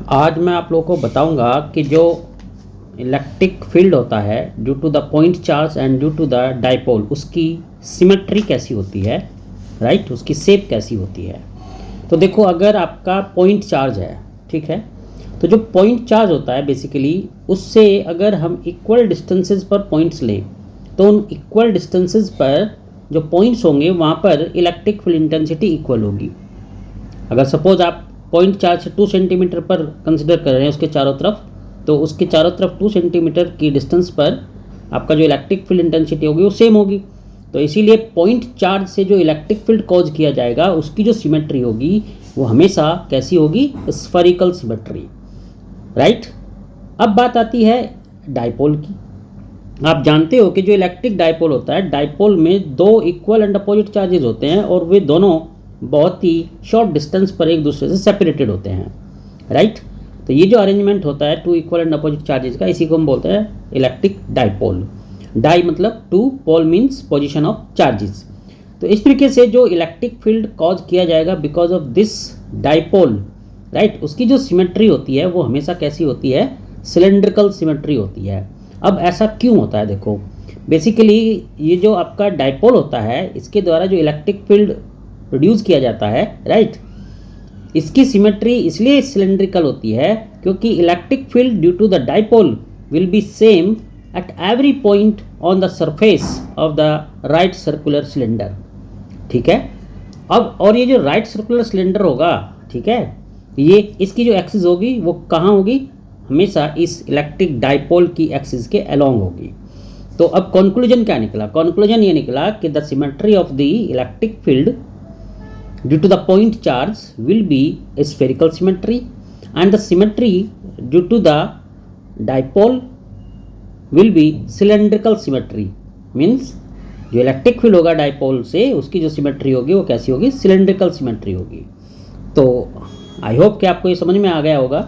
आज मैं आप लोगों को बताऊंगा कि जो इलेक्ट्रिक फील्ड होता है due to the point charge and due to the dipole, उसकी सिमेट्री कैसी होती है, राइट, उसकी शेप कैसी होती है। तो देखो, अगर आपका पॉइंट चार्ज है, ठीक है, तो जो पॉइंट चार्ज होता है बेसिकली उससे अगर हम इक्वल डिस्टेंसेस पर पॉइंट्स लें तो उन इक्वल डिस्टेंसेस पर जो पॉइंट्स होंगे वहाँ पर इलेक्ट्रिक फील्ड इंटेंसिटी इक्वल होगी। अगर सपोज आप पॉइंट चार्ज से 2 सेंटीमीटर पर कंसिडर कर रहे हैं उसके चारों तरफ, तो उसके चारों तरफ 2 सेंटीमीटर की डिस्टेंस पर आपका जो इलेक्ट्रिक फील्ड इंटेंसिटी होगी वो सेम होगी। तो इसीलिए पॉइंट चार्ज से जो इलेक्ट्रिक फील्ड कॉज किया जाएगा उसकी जो सिमेट्री होगी वो हमेशा कैसी होगी, स्फेरिकल सिमेट्री, राइट। अब बात आती है डाइपोल की। आप जानते हो कि जो इलेक्ट्रिक डाइपोल होता है, डाइपोल में 2 इक्वल एंड अपोजिट चार्जेस होते हैं और वे दोनों बहुत ही शॉर्ट डिस्टेंस पर एक दूसरे से सेपरेटेड होते हैं, राइट। तो ये जो अरेंजमेंट होता है 2 इक्वल एंड अपोजिट चार्जेस का, इसी को हम बोलते हैं इलेक्ट्रिक डाइपोल। डाई मतलब 2, pole means position of charges. तो इस तरीके से जो इलेक्ट्रिक फील्ड कॉज किया जाएगा because of this dipole, right, उसकी जो सिमेट्री होती है वो हमेशा कैसी होती है, सिलेंड्रिकल सिमेट्री होती है। अब ऐसा क्यों होता है, देखो बेसिकली ये जो आपका डाइपोल होता है इसके द्वारा जो इलेक्ट्रिक फील्ड प्रोड्यूस किया जाता है, राइट, इसकी सिमेट्री इसलिए सिलेंड्रिकल होती है क्योंकि electric field due to the dipole will be same at every point on the surface of the right circular cylinder, ठीक है। अब और ये जो राइट सर्कुलर सिलेंडर होगा, ठीक है, ये इसकी जो एक्सिस होगी वो कहाँ होगी, हमेशा इस इलेक्ट्रिक डाइपोल की एक्सिस के अलोंग होगी। तो अब कंक्लूजन क्या निकला, कंक्लूजन ये निकला कि the symmetry of the electric field due to the point charge will be a spherical symmetry and the symmetry due to the dipole will be cylindrical symmetry, means जो electric field होगा dipole से उसकी जो symmetry होगी वो कैसी होगी, cylindrical symmetry होगी। तो आई होप कि आपको ये समझ में आ गया होगा।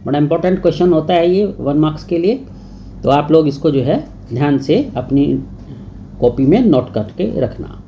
बड़ा इंपॉर्टेंट क्वेश्चन होता है ये 1 मार्क्स के लिए, तो आप लोग इसको जो है ध्यान से अपनी कॉपी में नोट करके रखना।